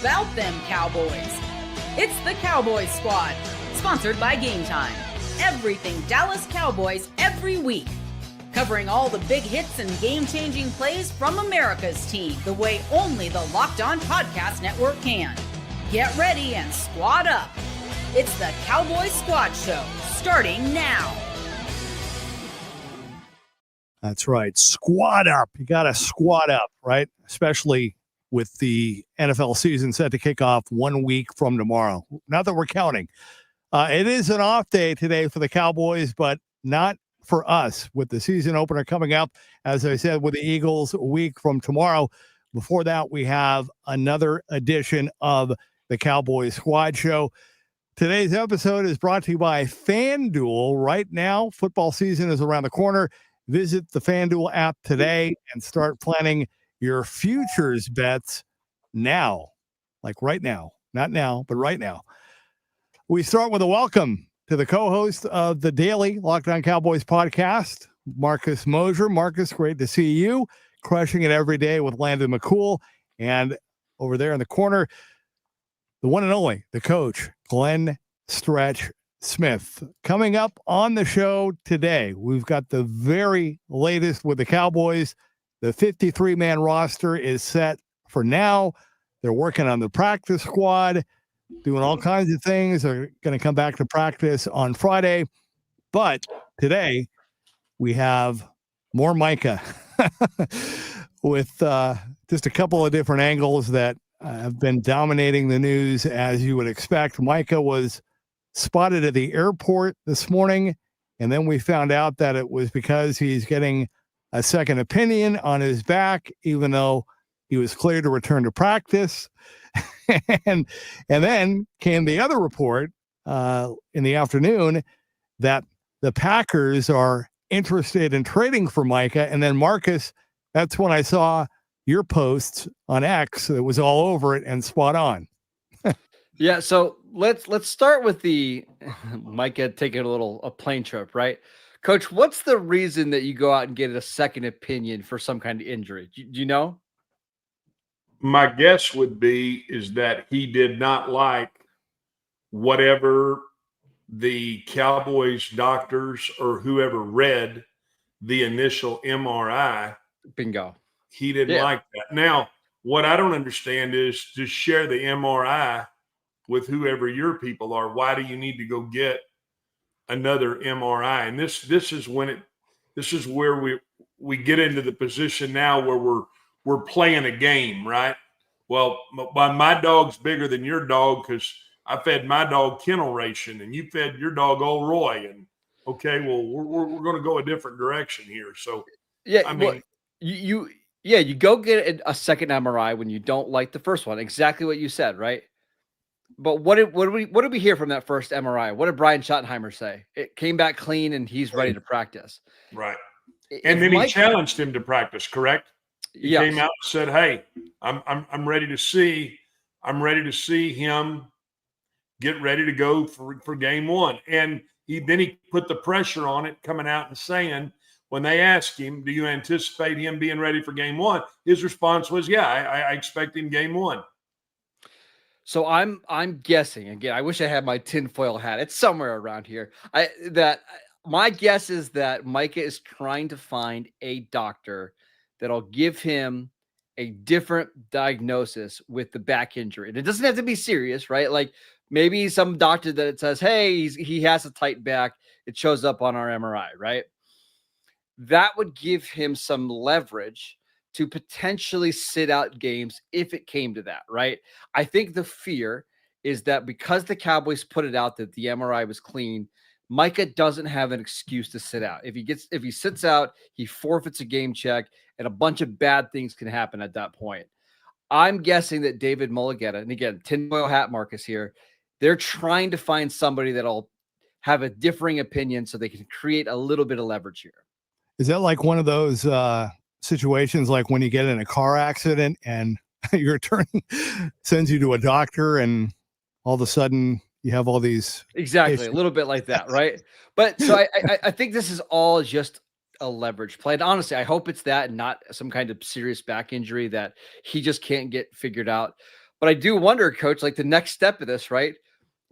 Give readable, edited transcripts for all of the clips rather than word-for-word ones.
about them Cowboys. It's the Cowboys Squad, sponsored by Game Time. Everything Dallas Cowboys every week. Covering all the big hits and game-changing plays from America's team the way only the Locked On Podcast Network can. Get ready and squad up. It's the Cowboys Squad Show, starting now. That's right. Squad up. You got to squad up, right? Especially with the NFL season set to kick off 1 week from tomorrow. Not that we're counting. It is an off day today for the Cowboys, but not for us with the season opener coming up, as I said, with the Eagles a week from tomorrow. Before that, we have another edition of the Cowboys Squad Show. Today's episode is brought to you by FanDuel. Right now, football season is around the corner. Visit the FanDuel app today and start planning your futures bets now. Like right now. Not now, but right now. We start with a welcome to the co-host of the daily Locked On Cowboys podcast, Marcus Mosher. Marcus, great to see you. Crushing it every day with Landon McCool. And over there in the corner, the one and only, the coach, Glenn Stretch Smith. Coming up on the show today, we've got the very latest with the Cowboys. The 53-man roster is set for now. They're working on the practice squad, doing all kinds of things. They're going to come back to practice on Friday. But today, we have more Micah with just a couple of different angles that have been dominating the news, as you would expect. Micah was spotted at the airport this morning, and then we found out that it was because he's getting a second opinion on his back, even though he was cleared to return to practice. and then came the other report in the afternoon that the Packers are interested in trading for Micah. And then, Marcus, that's when I saw your posts on X. It was all over it and spot on. Yeah, so let's start with the Micah taking a plane trip, right? Coach, what's the reason that you go out and get a second opinion for some kind of injury? Do you know? My guess would be is that he did not like whatever the Cowboys doctors or whoever read the initial MRI. Bingo. He didn't like that. Now, what I don't understand is to share the MRI with whoever your people are. Why do you need to go get another MRI? And this is where we get into the position now where we're playing a game, right? Well, my dog's bigger than your dog because I fed my dog kennel ration and you fed your dog Old Roy. And okay, well, we're going to go a different direction here. So yeah, I mean, you go get a second MRI when you don't like the first one. Exactly what you said, right? But what did we hear from that first MRI? What did Brian Schottenheimer say? It came back clean and he's ready to practice. Right. And then he challenged him to practice, correct? He came out and said, "Hey, I'm ready to see him get ready to go for game one." And he put the pressure on it, coming out and saying, when they asked him, "Do you anticipate him being ready for game one?" His response was, "Yeah, I expect him game one." So I'm guessing, again, I wish I had my tinfoil hat. It's somewhere around here. My guess is that Micah is trying to find a doctor that'll give him a different diagnosis with the back injury. And it doesn't have to be serious, right? Like maybe some doctor that says, "Hey, he has a tight back. It shows up on our MRI," right? That would give him some leverage to potentially sit out games if it came to that, right? I think the fear is that because the Cowboys put it out that the MRI was clean, Micah doesn't have an excuse to sit out. If he sits out, he forfeits a game check, and a bunch of bad things can happen at that point. I'm guessing that David Mulligetta, and again, tinfoil hat Marcus here, they're trying to find somebody that'll have a differing opinion so they can create a little bit of leverage here. Is that like one of those situations like when you get in a car accident and your attorney sends you to a doctor and all of a sudden you have all these exactly issues. A little bit like that, right? But so I think this is all just a leverage play. And honestly, I hope it's that and not some kind of serious back injury that he just can't get figured out. But I do wonder, Coach, like the next step of this, right?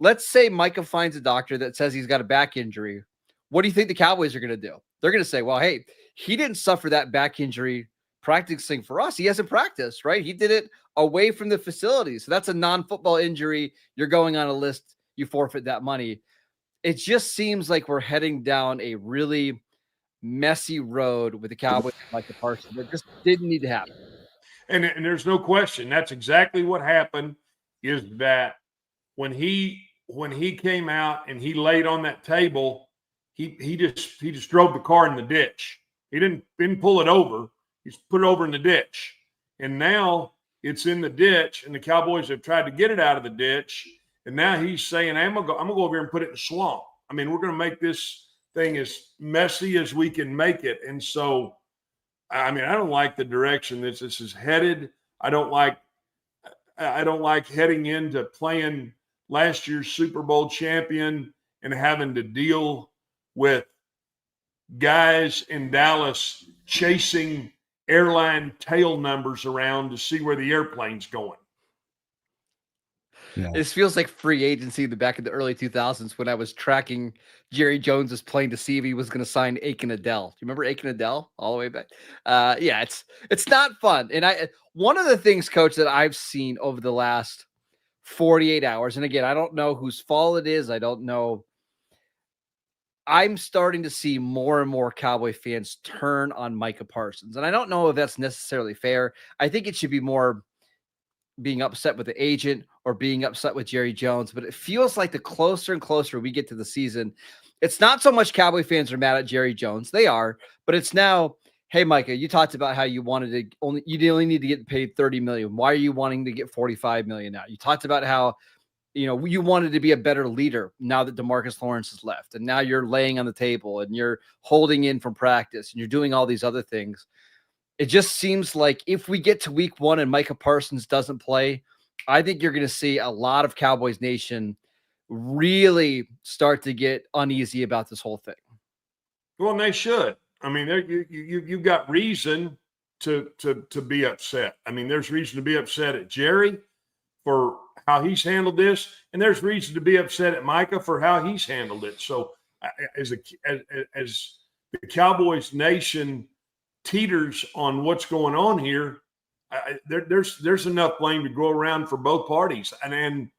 Let's say Micah finds a doctor that says he's got a back injury. What do you think the Cowboys are going to do? They're going to say, well, hey, he didn't suffer that back injury practicing for us. He hasn't practiced, right? He did it away from the facility. So that's a non-football injury. You're going on a list. You forfeit that money. It just seems like we're heading down a really messy road with the Cowboys like the Parsons. That just didn't need to happen. And there's no question. That's exactly what happened, is that when he came out and he laid on that table, he just drove the car in the ditch. He didn't pull it over. He's put it over in the ditch. And now it's in the ditch, and the Cowboys have tried to get it out of the ditch. And now he's saying, I'm gonna go over here and put it in the swamp. I mean, we're gonna make this thing as messy as we can make it. And so, I mean, I don't like the direction this is headed. I don't like heading into playing last year's Super Bowl champion and having to deal with guys in Dallas chasing airline tail numbers around to see where the airplane's going. Yeah. This feels like free agency back in the early 2000s when I was tracking Jerry Jones's plane to see if he was going to sign Aiken Adele. Do you remember Aiken Adele all the way back? Yeah, it's not fun. And one of the things, Coach, that I've seen over the last 48 hours, and again, I don't know whose fault it is. I don't know. I'm starting to see more and more Cowboy fans turn on Micah Parsons. And I don't know if that's necessarily fair. I think it should be more being upset with the agent or being upset with Jerry Jones. But it feels like the closer and closer we get to the season, it's not so much Cowboy fans are mad at Jerry Jones. They are, but it's now, hey, Micah, you talked about how you only need to get paid $30 million. Why are you wanting to get $45 million now? You talked about how, you wanted to be a better leader now that DeMarcus Lawrence has left, and now you're laying on the table and you're holding in from practice and you're doing all these other things. It just seems like if we get to week 1 and Micah Parsons doesn't play, I think you're going to see a lot of Cowboys Nation really start to get uneasy about this whole thing. Well, and they should. I mean, you've got reason to be upset. I mean, there's reason to be upset at Jerry for how he's handled this, and there's reason to be upset at Micah for how he's handled it. So, as the Cowboys Nation teeters on what's going on here, there's enough blame to go around for both parties. And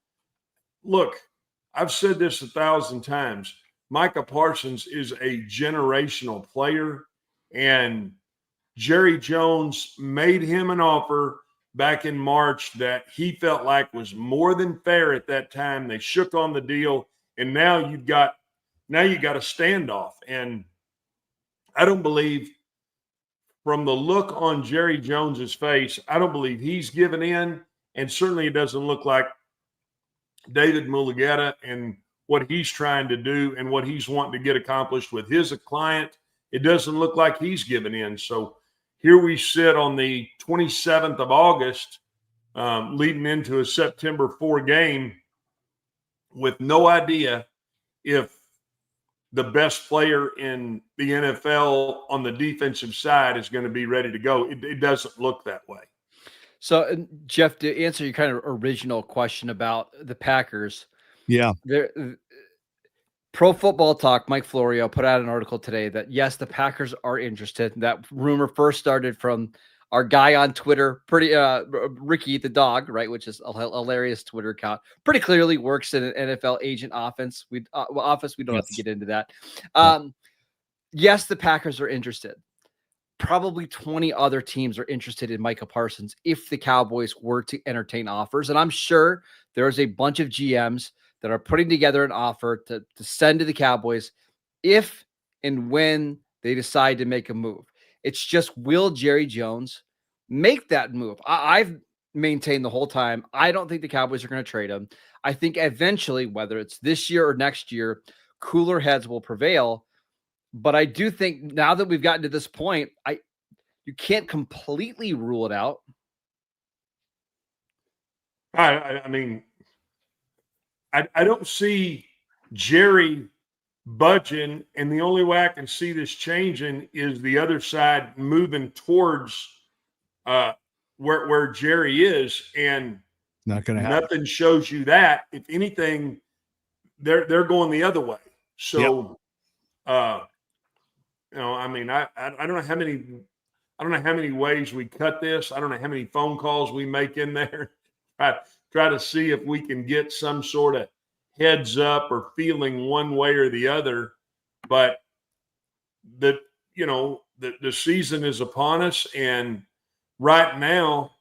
look, I've said this 1,000 times. Micah Parsons is a generational player, and Jerry Jones made him an offer back in March that he felt like was more than fair at that time. They shook on the deal, and now you got a standoff. And I don't believe, from the look on Jerry Jones's face, I don't believe he's given in, and certainly it doesn't look like David Mulugeta and what he's trying to do and what he's wanting to get accomplished with his client. It doesn't look like he's given in. So here we sit on the 27th of August, leading into a September 4 game with no idea if the best player in the NFL on the defensive side is going to be ready to go. It doesn't look that way. So, Jeff, to answer your kind of original question about the Packers, Pro Football Talk, Mike Florio, put out an article today that, yes, the Packers are interested. That rumor first started from our guy on Twitter, Ricky the dog, right, which is a hilarious Twitter account. Pretty clearly works in an NFL agent office. We don't have to get into that. Yes, the Packers are interested. Probably 20 other teams are interested in Micah Parsons if the Cowboys were to entertain offers. And I'm sure there's a bunch of GMs that are putting together an offer to send to the Cowboys if and when they decide to make a move. It's just, will Jerry Jones make that move? I've maintained the whole time, I don't think the Cowboys are going to trade him. I think eventually, whether it's this year or next year, cooler heads will prevail. But I do think now that we've gotten to this point, you can't completely rule it out. I mean, I don't see Jerry budging, and the only way I can see this changing is the other side moving towards where Jerry is. And Not going to happen. Nothing shows you that. If anything, they're going the other way. So, I mean, I don't know how many ways we cut this. I don't know how many phone calls we make in there. Try to see if we can get some sort of heads up or feeling one way or the other. But the season is upon us, and right now,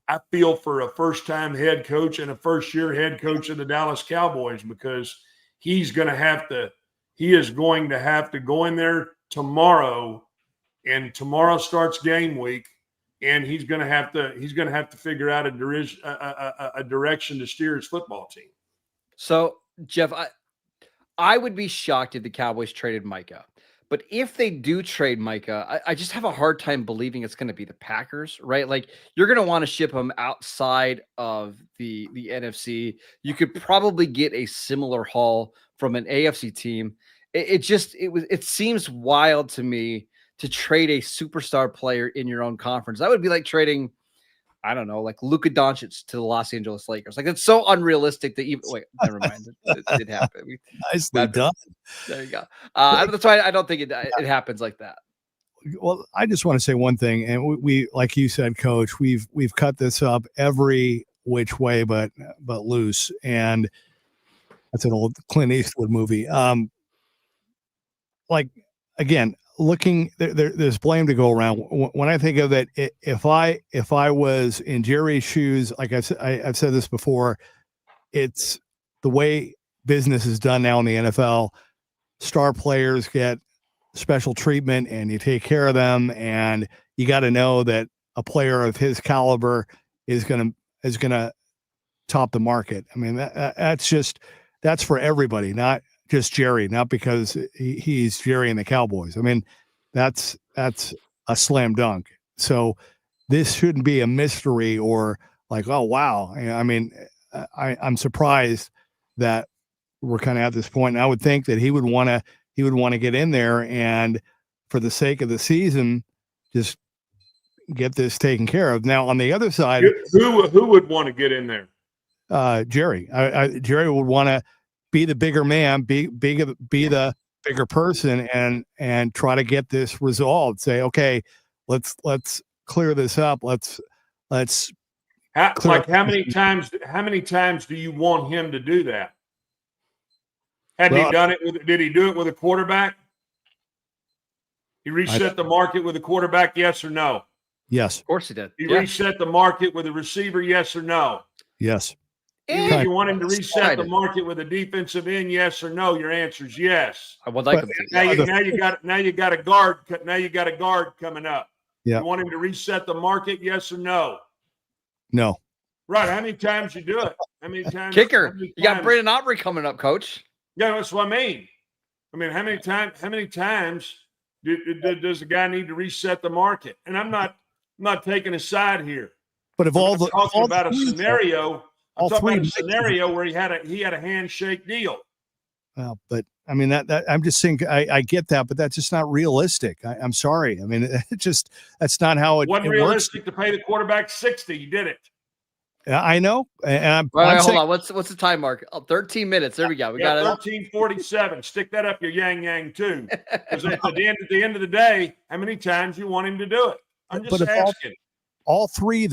I feel for a first-time head coach and a first-year head coach of the Dallas Cowboys, because he is going to have to go in there tomorrow, and tomorrow starts game week, and he's going to have to figure out a direction to steer his football team. So, Jeff, I would be shocked if the Cowboys traded Micah. But if they do trade Micah, I just have a hard time believing it's going to be the Packers, right? Like, you're going to want to ship him outside of the NFC. You could probably get a similar haul from an AFC team. It seems wild to me to trade a superstar player in your own conference. That would be like trading, I don't know, like Luka Doncic to the Los Angeles Lakers. Like, it's so unrealistic that even never mind. It did happen. Nicely done. There you go. That's why I don't think it happens like that. Well, I just want to say one thing, and we like you said, Coach, we've cut this up every which way but loose, and that's an old Clint Eastwood movie. Like, again, looking there's blame to go around. When I think of it, if I was in Jerry's shoes, like I've said this before, it's the way business is done now in the NFL. Star players get special treatment, and you take care of them, and you got to know that a player of his caliber is gonna top the market. I mean, that's for everybody, not just Jerry, not because he's Jerry and the Cowboys. I mean, that's a slam dunk. So this shouldn't be a mystery or like, oh, wow. I mean, I'm surprised that we're kind of at this point. And I would think that he would want to get in there, and for the sake of the season, just get this taken care of. Now, on the other side, who would want to get in there? Jerry. Jerry would want to be the bigger man, be the bigger person, and try to get this resolved. Say, okay, let's clear this up. How many times do you want him to do that? He done it did he do it with a quarterback? He reset the market with a quarterback, yes or no? Yes. Of course he did. He reset the market with a receiver, yes or no? Yes. You want him to reset the market with a defensive end, yes or no? Your answer is yes. I would like him to. Now you got a guard. Now you got a guard coming up. Yeah. You want him to reset the market, yes or no? No. Right. How many times you do it? How many times? Kicker. You got Brandon Aubrey coming up, Coach. Yeah, that's what I mean. I mean, how many times does the guy need to reset the market? And I'm not taking a side here. But if I'm talking about a scenario where he had a handshake deal. Well, but I mean that I'm just saying I get that, but that's just not realistic. I'm sorry. I mean, that's not how it wasn't realistic to pay the quarterback $60. You did it. I know. And I'm hold on. What's the time mark? 13 minutes. There we go. We got it. 13:47. Stick that up your yang too. Because at the end of the day, how many times you want him to do it? I'm just asking. All three,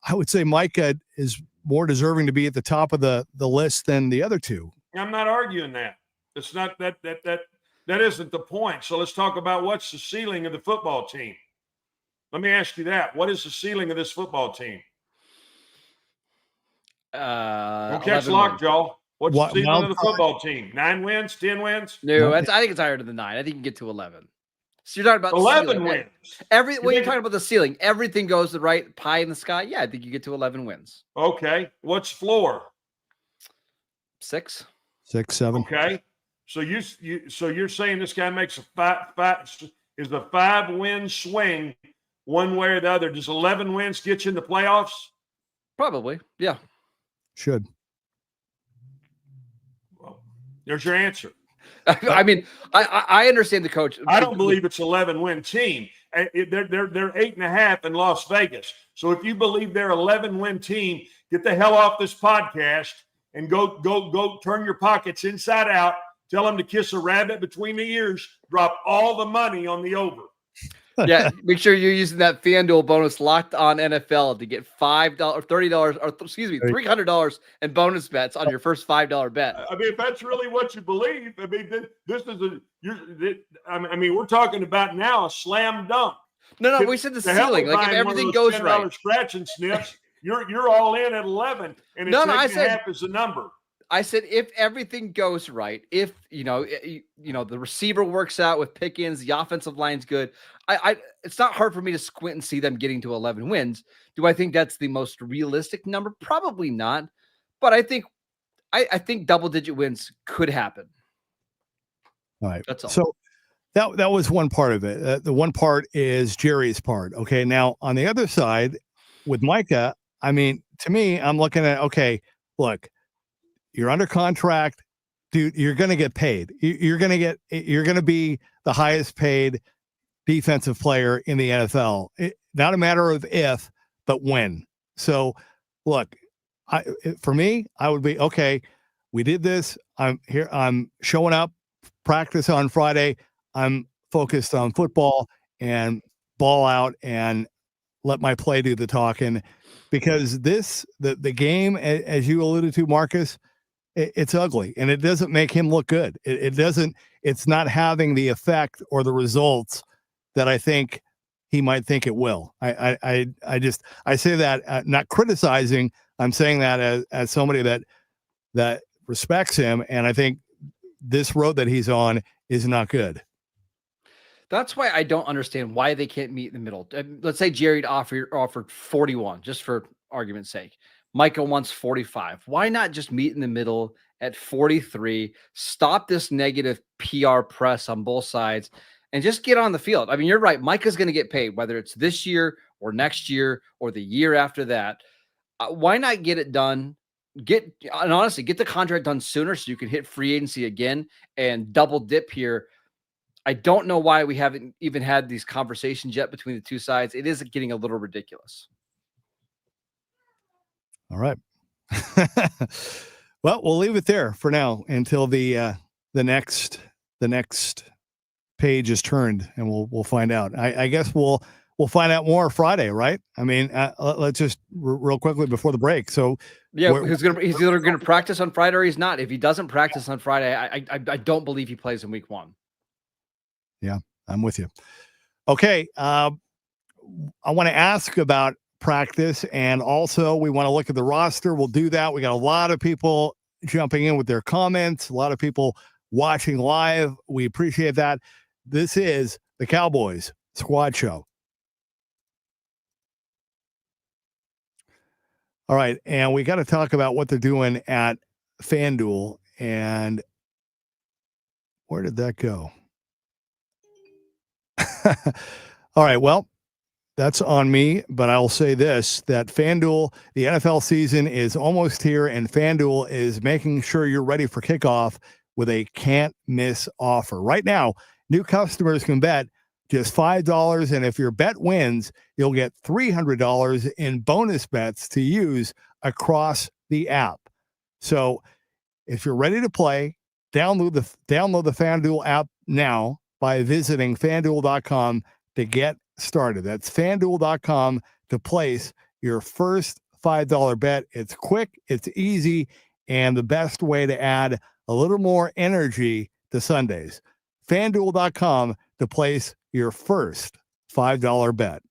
I would say Micah is more deserving to be at the top of the list than the other two. I'm not arguing that. It's not that isn't the point. So let's talk about what's the ceiling of the football team. Let me ask you that. What is the ceiling of this football team? Don't catch lockjaw. What's the ceiling of the football team? 9 wins, 10 wins? No, I think it's higher than 9. I think you can get to 11. So you're talking about 11 wins. When you're talking about the ceiling, everything goes the right pie in the sky. Yeah, I think you get to 11 wins. Okay. What's floor? 6, 7. Okay. So you're saying this guy makes a 5-win swing one way or the other. Does 11 wins get you in the playoffs? Probably. Yeah. Should. Well, there's your answer. I mean, I understand the coach. I don't believe it's 11-win team. They're 8.5 in Las Vegas. So if you believe they're 11-win team, get the hell off this podcast and go turn your pockets inside out. Tell them to kiss a rabbit between the ears. Drop all the money on the over. Yeah, make sure you're using that FanDuel bonus Locked On NFL to get $5, $30, or excuse me, $300 in bonus bets on your first $5 bet. I mean, if that's really what you believe, I mean, this is we're talking about now a slam dunk. No, we said the ceiling. Like if everything goes right, scratch and sniffs, you're all in at 11, and it's I said half is the number. I said, if everything goes right, if the receiver works out with Pickens, the offensive line's good, it's not hard for me to squint and see them getting to 11 wins. Do I think that's the most realistic number? Probably not, but I think double-digit wins could happen. All right, that's all. So that was one part of it. The one part is Jerry's part. Okay, now on the other side with Micah, I mean, to me, I'm looking at look. You're under contract, dude. You're going to get paid. You're going to be the highest paid defensive player in the NFL. Not a matter of if, but when. So, look, for me, I would be okay. We did this. I'm here. I'm showing up. Practice on Friday. I'm focused on football and ball out and let my play do the talking, because the game, as you alluded to, Marcus. It's ugly, and it doesn't make him look good. It's not having the effect or the results that I think he might think it will. I say that not criticizing. I'm saying that as somebody that respects him, and I think this road that he's on is not good. That's why I don't understand why they can't meet in the middle. Let's say Jerry offered 41, just for argument's sake. Micah wants 45. Why not just meet in the middle at 43? Stop this negative PR press on both sides and just get on the field. I mean, you're right. Micah's going to get paid, whether it's this year or next year or the year after that. Why not get it done? And honestly, get the contract done sooner so you can hit free agency again and double dip here. I don't know why we haven't even had these conversations yet between the two sides. It is getting a little ridiculous. All right. Well, we'll leave it there for now until the next page is turned, and we'll find out. I guess we'll find out more Friday, right? I mean, let's just real quickly before the break. So yeah, he's either going to practice on Friday or he's not. If he doesn't practice on Friday, I don't believe he plays in week 1. Yeah, I'm with you. Okay. I want to ask about practice, and also we want to look at the roster. We'll do that. We got a lot of people jumping in with their comments, a lot of people watching live. We appreciate that. This is the Cowboys Squad Show. All right, and we got to talk about what they're doing at FanDuel. And where did that go? All right, well, that's on me, but I'll say this, that FanDuel, the NFL season is almost here, and FanDuel is making sure you're ready for kickoff with a can't-miss offer. Right now, new customers can bet just $5, and if your bet wins, you'll get $300 in bonus bets to use across the app. So if you're ready to play, download the FanDuel app now by visiting FanDuel.com to get started. That's FanDuel.com to place your first $5 bet. It's quick, it's easy, and the best way to add a little more energy to Sundays. FanDuel.com to place your first $5 bet.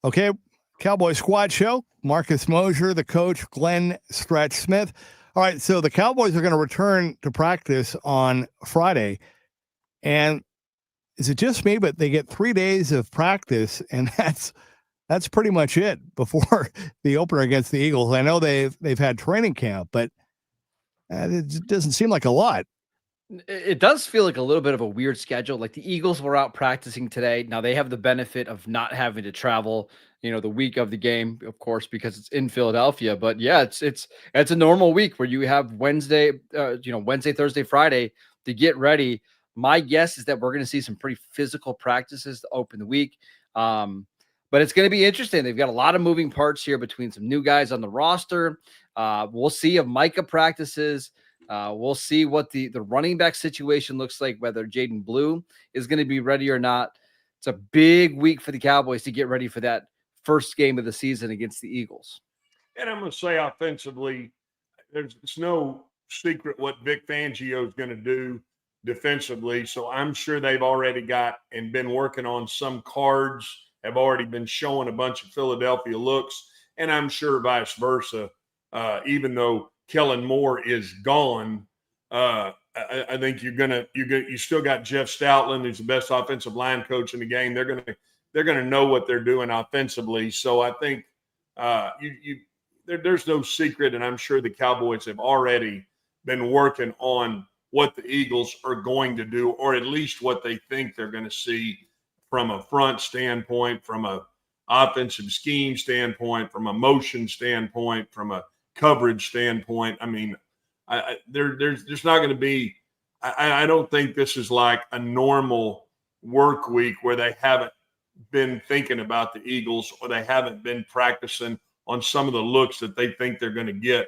Okay, Cowboy Squad Show. Marcus Mosher, the coach, Glenn Stretch Smith. All right, so the Cowboys are going to return to practice on Friday. And is it just me, but they get 3 days of practice, and that's pretty much it before the opener against the Eagles. I know they've had training camp, but it doesn't seem like a lot. It does feel like a little bit of a weird schedule. Like the Eagles were out practicing today. Now they have the benefit of not having to travel, the week of the game, of course, because it's in Philadelphia. But yeah, it's a normal week where you have Wednesday, Thursday, Friday to get ready. My guess is that we're going to see some pretty physical practices to open the week. But it's going to be interesting. They've got a lot of moving parts here between some new guys on the roster. We'll see if Micah practices. We'll see what the running back situation looks like, whether Jaden Blue is going to be ready or not. It's a big week for the Cowboys to get ready for that first game of the season against the Eagles. And I'm going to say offensively, it's no secret what Vic Fangio is going to do defensively. So I'm sure they've already got and been working on some cards, have already been showing a bunch of Philadelphia looks. And I'm sure vice versa, even though Kellen Moore is gone, I think you still got Jeff Stoutland, who's the best offensive line coach in the game. They're going to know what they're doing offensively. So I think there's no secret, and I'm sure the Cowboys have already been working on what the Eagles are going to do, or at least what they think they're going to see from a front standpoint, from a offensive scheme standpoint, from a motion standpoint, from a coverage standpoint. I mean, there's not going to be – I don't think this is like a normal work week where they haven't been thinking about the Eagles or they haven't been practicing on some of the looks that they think they're going to get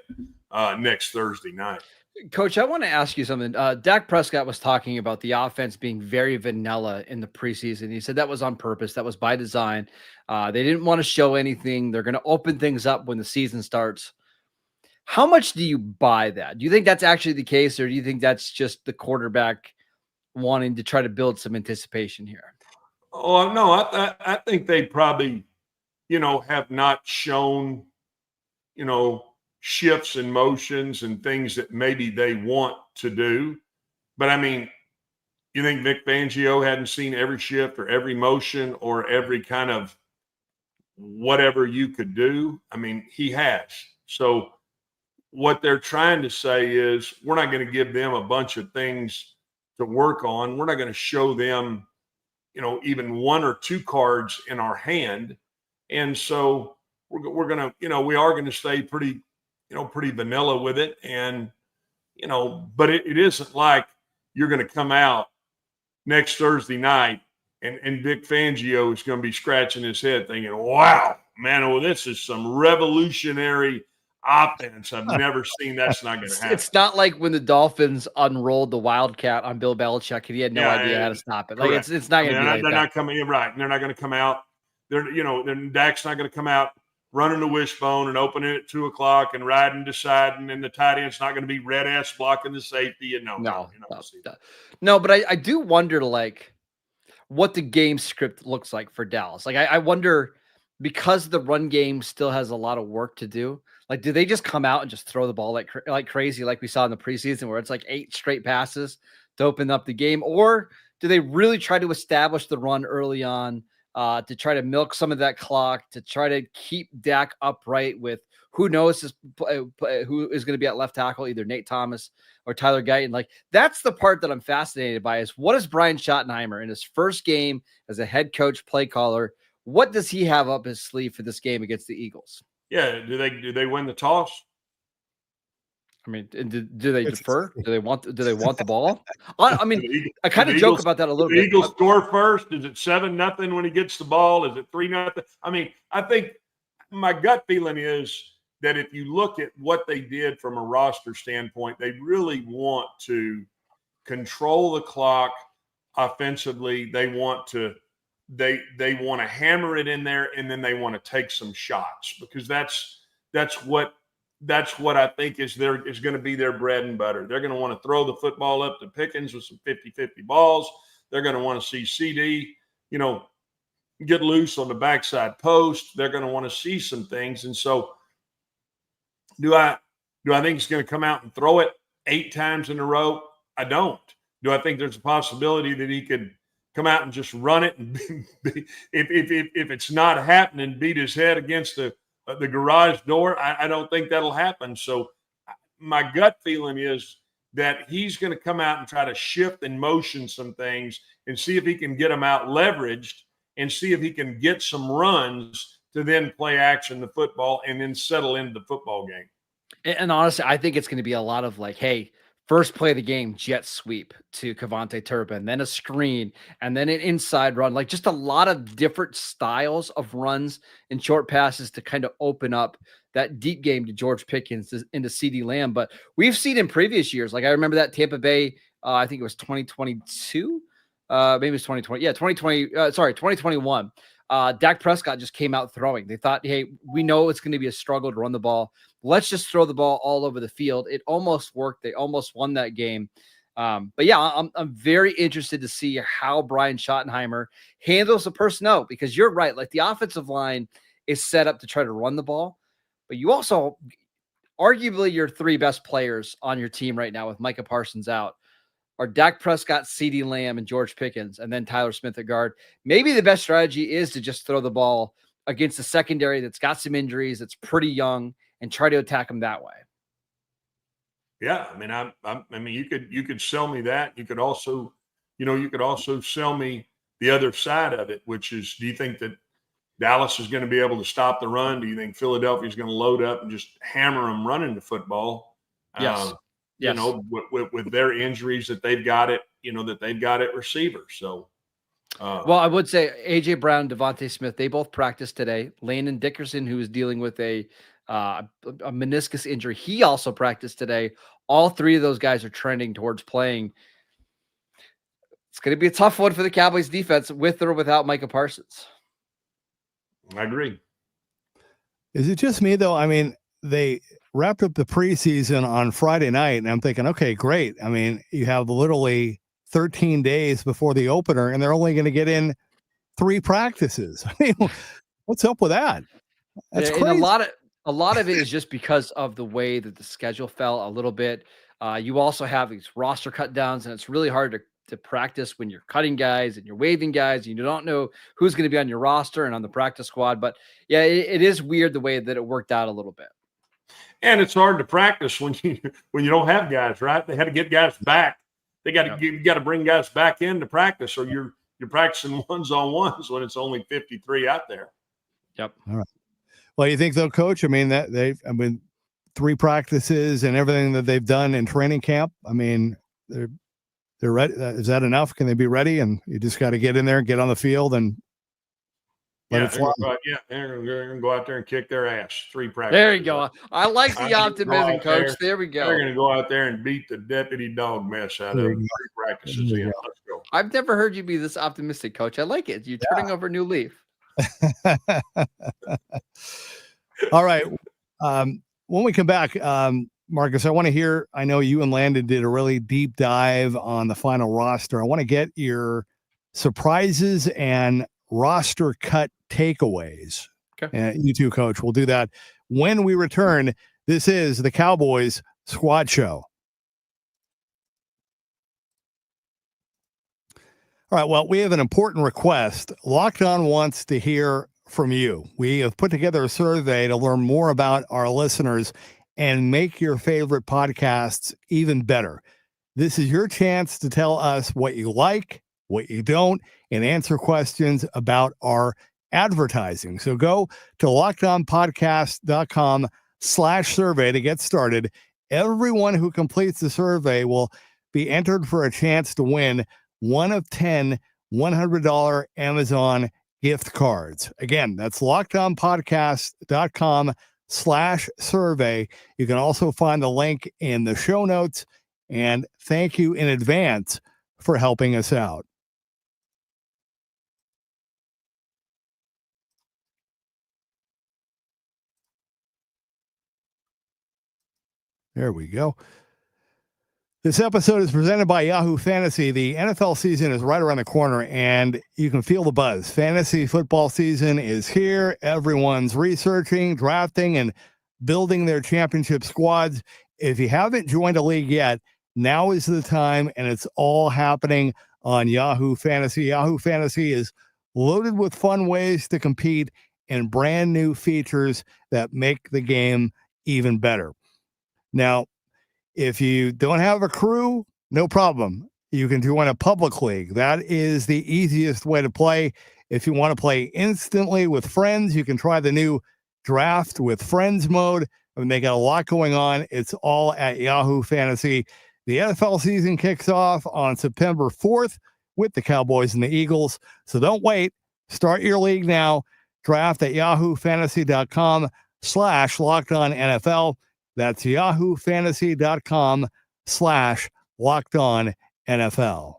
next Thursday night. Coach, I want to ask you something. Dak Prescott was talking about the offense being very vanilla in the preseason. He said that was on purpose. That was by design. They didn't want to show anything. They're going to open things up when the season starts. How much do you buy that? Do you think that's actually the case, or do you think that's just the quarterback wanting to try to build some anticipation here? Oh, no, I think they probably, have not shown, shifts and motions and things that maybe they want to do. But I mean, you think Vic Fangio hadn't seen every shift or every motion or every kind of whatever you could do? I mean, he has. So what they're trying to say is we're not going to give them a bunch of things to work on. We're not going to show them, even one or two cards in our hand. And so we're going to, we are going to stay pretty vanilla with it. And, but it isn't like you're going to come out next Thursday night and Vic Fangio is going to be scratching his head thinking, wow, man, this is some revolutionary offense I've never seen. That's not going to happen. It's not like when the Dolphins unrolled the Wildcat on Bill Belichick and he had no idea how to stop it. Like it's not going to be like they're that. Not coming in right. And they're not going to come out. Dak's not going to come out running the wishbone and opening it at 2:00 and riding, deciding, and the tight end's not going to be red ass blocking the safety. And no, but I do wonder what the game script looks like for Dallas. Like I wonder, because the run game still has a lot of work to do. Like, do they just come out and just throw the ball like crazy, like we saw in the preseason, where it's like 8 straight passes to open up the game? Or do they really try to establish the run early on to try to milk some of that clock, to try to keep Dak upright with who knows who is going to be at left tackle, either Nate Thomas or Tyler Guyton? Like, that's the part that I'm fascinated by, is what is Brian Schottenheimer in his first game as a head coach play caller? What does he have up his sleeve for this game against the Eagles? Yeah. Do they win the toss? I mean, do they defer? Do they want the ball? I mean, I kind of joke about that a little bit. The Eagles score first. Is it 7-0 when he gets the ball? Is it 3-0? I mean, I think my gut feeling is that if you look at what they did from a roster standpoint, they really want to control the clock offensively. They want to hammer it in there, and then they want to take some shots, because that's what I think is going to be their bread and butter. They're going to want to throw the football up to Pickens with some 50-50 balls. They're going to want to see CD, get loose on the backside post. They're going to want to see some things. And so do I think he's going to come out and throw it 8 times in a row? I don't. Do I think there's a possibility that he could come out and just run it and if it's not happening, beat his head against the garage door? I don't think that'll happen. So my gut feeling is that he's going to come out and try to shift and motion some things and see if he can get them out leveraged and see if he can get some runs to then play action the football and then settle into the football game. And honestly, I think it's going to be a lot of hey, First play of the game, jet sweep to Cavante Turpin, then a screen, and then an inside run. Like just a lot of different styles of runs and short passes to kind of open up that deep game to George Pickens into CeeDee Lamb. But we've seen in previous years, like I remember that Tampa Bay, I think it was 2022, maybe it was 2020. Yeah, 2021. Dak Prescott just came out throwing. They thought, hey, we know it's going to be a struggle to run the ball. Let's just throw the ball all over the field. It almost worked. They almost won that game. But yeah, I'm very interested to see how Brian Schottenheimer handles the personnel, because you're right. Like the offensive line is set up to try to run the ball, but you also arguably your three best players on your team right now with Micah Parsons out are Dak Prescott, CeeDee Lamb, and George Pickens, and then Tyler Smith at guard. Maybe the best strategy is to just throw the ball against a secondary that's got some injuries, that's pretty young, and try to attack them that way. Yeah, I mean, you could sell me that. You could also sell me the other side of it, which is, do you think that Dallas is going to be able to stop the run? Do you think Philadelphia is going to load up and just hammer them running the football? Yes. You know, with their injuries that they've got at receiver. So, well, I would say AJ Brown, Devontae Smith, they both practiced today. Landon Dickerson, who is dealing with a meniscus injury, he also practiced today. All three of those guys are trending towards playing. It's going to be a tough one for the Cowboys defense with or without Micah Parsons. I agree. Is it just me though? I mean, they wrapped up the preseason on Friday night, and I'm thinking, okay, great. I mean, you have literally 13 days before the opener, and they're only going to get in 3 practices. I mean, what's up with that? That's crazy. And a lot of it is just because of the way that the schedule fell a little bit. You also have these roster cut downs, and it's really hard to practice when you're cutting guys and you're waiving guys, and you don't know who's going to be on your roster and on the practice squad. But yeah, it is weird the way that it worked out a little bit. And it's hard to practice when you don't have guys, right? They had to get guys back. You got to bring guys back in to practice, or you're practicing ones-on-ones when it's only 53 out there. Yep. All right. Well, you think though, Coach? I mean, 3 practices and everything that they've done in training camp. I mean, they're ready. Is that enough? Can they be ready? And you just got to get in there and get on the field and let it fly. They're going to go out there and kick their ass. 3 practices. There you go. I like the optimism, Coach. There we go. They're going to go out there and beat the deputy dog mess out of them. 3 practices in. Let's go. I've never heard you be this optimistic, Coach. I like it. You're turning over a new leaf. All right. When we come back, Marcus, I want to hear, I know you and Landon did a really deep dive on the final roster. I want to get your surprises and roster cut takeaways. Okay. And you too, Coach. We'll do that when we return. This is the Cowboys Squad Show. All right. Well, we have an important request. Locked On wants to hear from you. We have put together a survey to learn more about our listeners and make your favorite podcasts even better. This is your chance to tell us what you like, what you don't, and answer questions about our advertising. So go to lockedonpodcast.com/survey to get started. Everyone who completes the survey will be entered for a chance to win one of 10 $100 Amazon gift cards. Again, that's lockedonpodcast.com/survey. You can also find the link in the show notes, and thank you in advance for helping us out. There we go. This episode is presented by Yahoo Fantasy. The NFL season is right around the corner, and you can feel the buzz. Fantasy football season is here. Everyone's researching, drafting, and building their championship squads. If you haven't joined a league yet, now is the time, and it's all happening on Yahoo Fantasy. Yahoo Fantasy is loaded with fun ways to compete and brand new features that make the game even better. Now, if you don't have a crew, no problem. You can join a public league. That is the easiest way to play. If you want to play instantly with friends, you can try the new draft with friends mode. I mean, they got a lot going on. It's all at Yahoo Fantasy. The NFL season kicks off on September 4th with the Cowboys and the Eagles. So don't wait. Start your league now. Draft at yahoofantasy.com/LockedOnNFL. That's yahoofantasy.com/LockedOnNFL.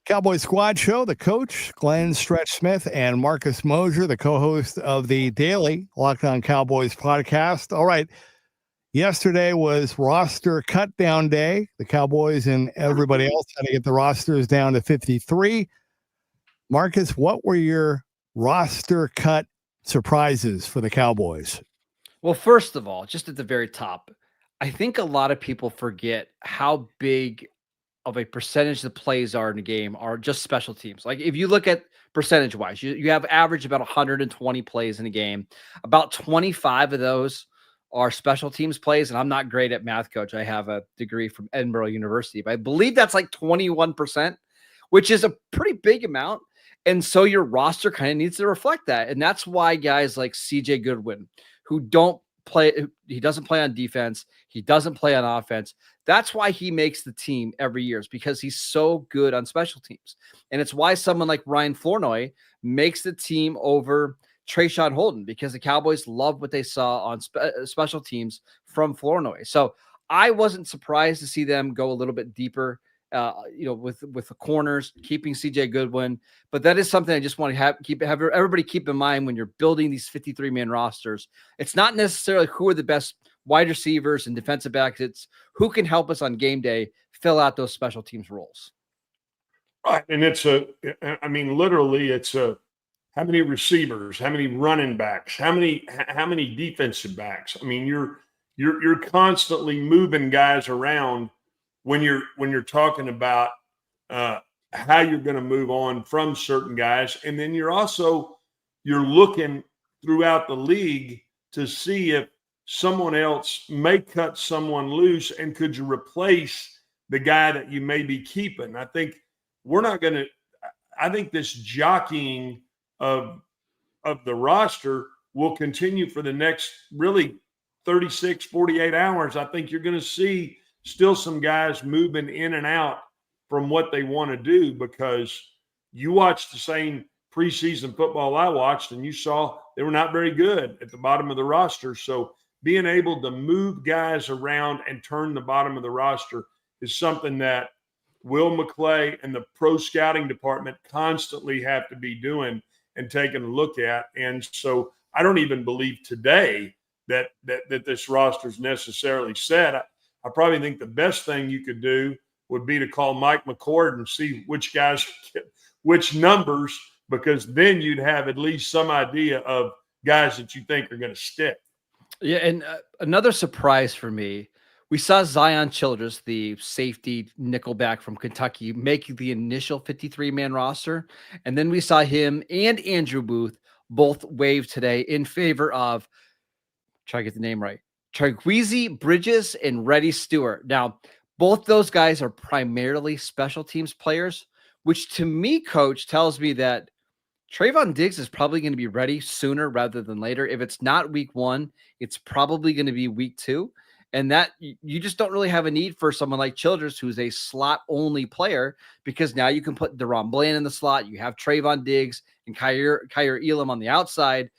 Cowboy Squad Show, the coach, Glenn Stretch Smith, and Marcus Mosher, the co-host of the daily Locked On Cowboys podcast. All right. Yesterday was roster cut down day. The Cowboys and everybody else had to get the rosters down to 53. Marcus, what were your roster cut surprises for the Cowboys? Well, first of all, just at the very top, I think a lot of people forget how big of a percentage the plays are in a game are just special teams. Like if you look at percentage wise, you have average about 120 plays in a game. About 25 of those are special teams plays. And I'm not great at math, coach. I have a degree from Edinburgh University, but I believe that's like 21%, which is a pretty big amount. And so your roster kind of needs to reflect that. And that's why guys like CJ Goodwin, who don't play, he doesn't play on defense, he doesn't play on offense. That's why he makes the team every year, is because he's so good on special teams. And it's why someone like Ryan Flournoy makes the team over Trayshawn Holden, because the Cowboys love what they saw on special teams from Flournoy. So I wasn't surprised to see them go a little bit deeper, with the corners, keeping CJ Goodwin. But that is something I just want to have everybody keep in mind when you're building these 53-man rosters. It's not necessarily who are the best wide receivers and defensive backs. It's who can help us on game day fill out those special teams roles. Right. And literally it's how many receivers, how many running backs, how many defensive backs. I mean, you're constantly moving guys around when you're talking about how you're going to move on from certain guys. And then you're looking throughout the league to see if someone else may cut someone loose, and could you replace the guy that you may be keeping? I think this jockeying of the roster will continue for the next really 36, 48 hours. I think you're going to see still some guys moving in and out from what they want to do, because you watched the same preseason football I watched and you saw they were not very good at the bottom of the roster. So being able to move guys around and turn the bottom of the roster is something that Will McClay and the pro scouting department constantly have to be doing and taking a look at. And so I don't even believe today that this roster is necessarily set. I probably think the best thing you could do would be to call Mike McCord and see which guys get which numbers, because then you'd have at least some idea of guys that you think are going to stick. Yeah, and another surprise for me, we saw Zion Childress, the safety nickelback from Kentucky, make the initial 53-man roster. And then we saw him and Andrew Booth both waive today in favor of, try to get the name right, Traqueezy Bridges and Reddy Stewart. Now, both those guys are primarily special teams players, which to me, coach, tells me that Trayvon Diggs is probably going to be ready sooner rather than later. If it's not week 1, it's probably going to be week 2. And that you just don't really have a need for someone like Childress, who's a slot-only player, because now you can put Deron Bland in the slot. You have Trayvon Diggs and Kyer Elam on the outside.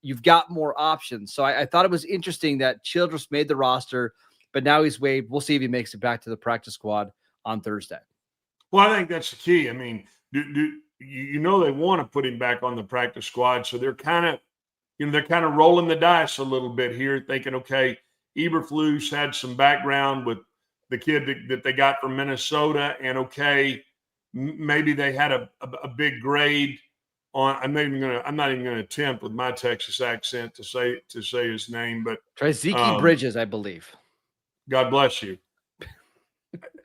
You've got more options. So I thought it was interesting that Childress made the roster, but now he's waived. We'll see if he makes it back to the practice squad on Thursday. Well, I think that's the key. I mean, they want to put him back on the practice squad, so they're kind of rolling the dice a little bit here, thinking, okay, Eberflus had some background with the kid that they got from Minnesota, and okay, maybe they had a big grade on. I'm not even going to attempt with my Texas accent to say his name, but try Zeke Bridges, I believe. God bless you.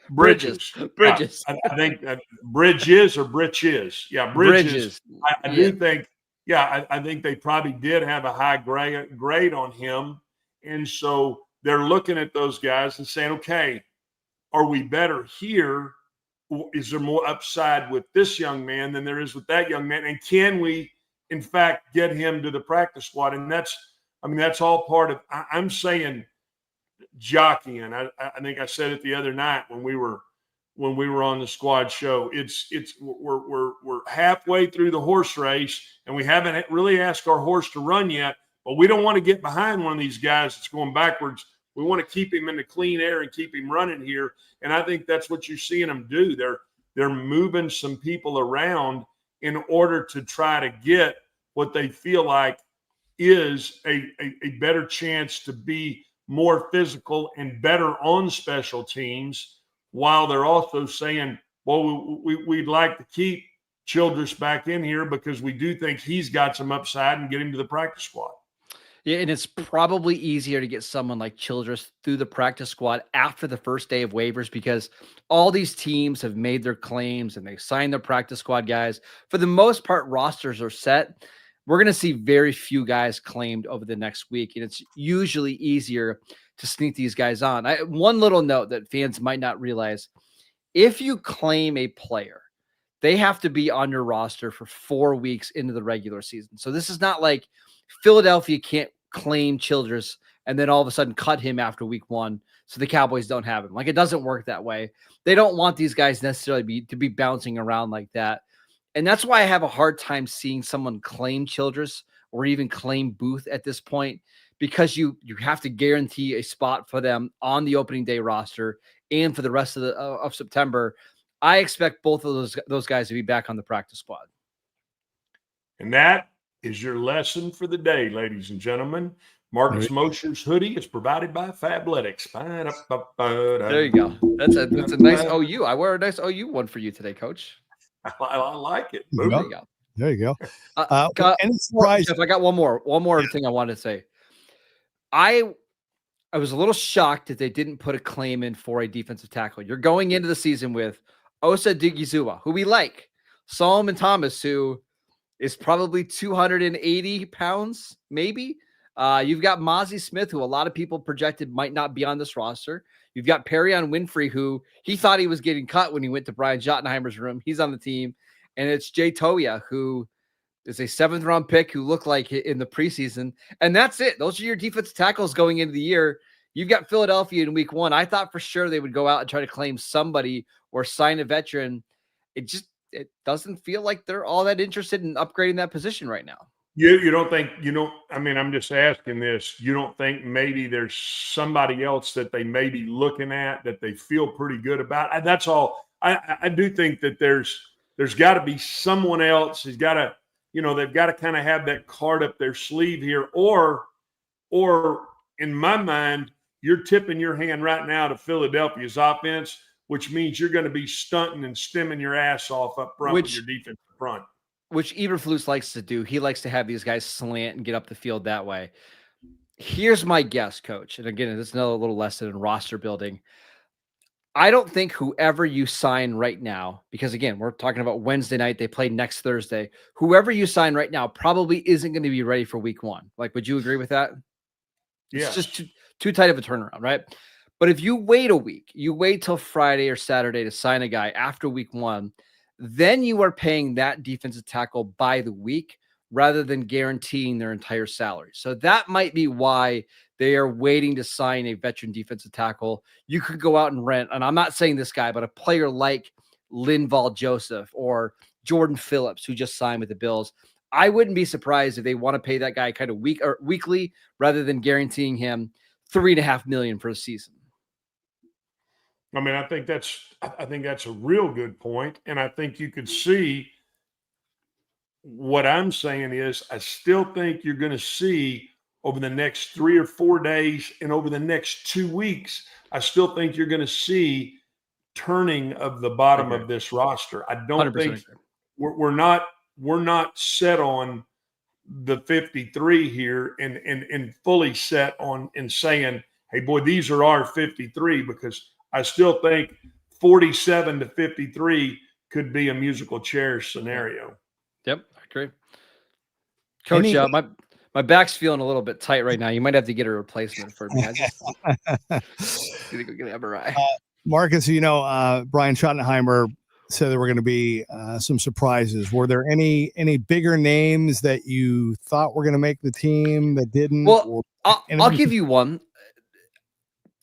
Bridges. I think Bridges or Britches. Yeah, Bridges. I do think. Yeah, I think they probably did have a high grade on him, and so they're looking at those guys and saying, okay, are we better here? Is there more upside with this young man than there is with that young man? And can we, in fact, get him to the practice squad? And that's I mean, that's all part of. I'm saying jockeying. I think I said it the other night when we were on the squad show. We're halfway through the horse race, and we haven't really asked our horse to run yet. But we don't want to get behind one of these guys that's going backwards. We want to keep him in the clean air and keep him running here. And I think that's what you're seeing them do. They're moving some people around in order to try to get what they feel like is a better chance to be more physical and better on special teams, while they're also saying, well, we'd like to keep Childress back in here because we do think he's got some upside and get him to the practice squad. Yeah, and it's probably easier to get someone like Childress through the practice squad after the first day of waivers, because all these teams have made their claims and they signed their practice squad guys. For the most part, rosters are set. We're going to see very few guys claimed over the next week, and it's usually easier to sneak these guys on. One little note that fans might not realize: if you claim a player, they have to be on your roster for 4 weeks into the regular season. So this is not like Philadelphia can't claim Childress and then all of a sudden cut him after week 1, so the Cowboys don't have him. Like, it doesn't work that way. They don't want these guys necessarily to be bouncing around like that. And that's why I have a hard time seeing someone claim Childress or even claim Booth at this point, because you have to guarantee a spot for them on the opening day roster and for the rest of September. I expect both of those guys to be back on the practice squad. And that is your lesson for the day, ladies and gentlemen. Marcus Mosher's hoodie is provided by Fabletics. There you go. That's a nice OU. I wear a nice OU one for you today, Coach. I like it. There you go. There you go. Any surprise? Jeff, I got one more thing I wanted to say. I was a little shocked that they didn't put a claim in for a defensive tackle. You're going into the season with Osa Digizua, who we like, Solomon Thomas, who is probably 280 pounds, maybe. You've got Mozzie Smith, who a lot of people projected might not be on this roster. You've got Perion Winfrey, who he thought he was getting cut when he went to Brian Schottenheimer's room. He's on the team. And it's Jay Toya, who is a 7th-round pick who looked like it in the preseason. And that's it. Those are your defensive tackles going into the year. You've got Philadelphia in week 1. I thought for sure they would go out and try to claim somebody or sign a veteran. It doesn't feel like they're all that interested in upgrading that position right now. You don't think, I mean, I'm just asking this. You don't think maybe there's somebody else that they may be looking at that they feel pretty good about? That's all. I do think that there's got to be someone else who's got to, they've got to kind of have that card up their sleeve here. Or in my mind, you're tipping your hand right now to Philadelphia's offense, which means you're going to be stunting and stemming your ass off up front with your defensive front. Which Eberflus likes to do. He likes to have these guys slant and get up the field that way. Here's my guess, Coach. And again, this is another little lesson in roster building. I don't think whoever you sign right now, because again, we're talking about Wednesday night, they play next Thursday. Whoever you sign right now probably isn't going to be ready for week 1. Like, would you agree with that? Yeah. It's just too tight of a turnaround, right? But if you wait a week, you wait till Friday or Saturday to sign a guy after week 1, then you are paying that defensive tackle by the week rather than guaranteeing their entire salary. So that might be why they are waiting to sign a veteran defensive tackle. You could go out and rent, and I'm not saying this guy, but a player like Linval Joseph or Jordan Phillips, who just signed with the Bills. I wouldn't be surprised if they want to pay that guy kind of weekly rather than guaranteeing him $3.5 million for a season. I mean, I think that's a real good point. And I think you could see what I'm saying is I still think you're going to see over the next 3 or 4 days and over the next 2 weeks, I still think you're going to see turning of the bottom of this roster. I don't think we're not set on the 53 here and fully set on and saying, hey, boy, these are our 53, because I still think 47 to 53 could be a musical chairs scenario. Yep, I agree. Coach, my back's feeling a little bit tight right now. You might have to get a replacement for me. I just gonna go get an MRI. Marcus, Brian Schottenheimer said there were going to be some surprises. Were there any bigger names that you thought were going to make the team that didn't? Well, I'll give you one.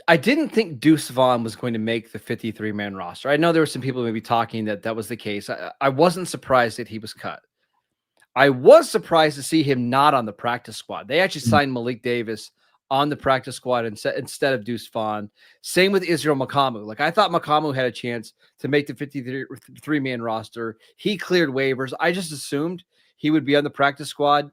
I didn't think Deuce Vaughn was going to make the 53-man roster. I know there were some people maybe talking that was the case. I wasn't surprised that he was cut. I was surprised to see him not on the practice squad. They actually signed Malik Davis on the practice squad instead of Deuce Vaughn. Same with Israel Makamu. Like, I thought Makamu had a chance to make the 53-man roster. He cleared waivers. I just assumed he would be on the practice squad,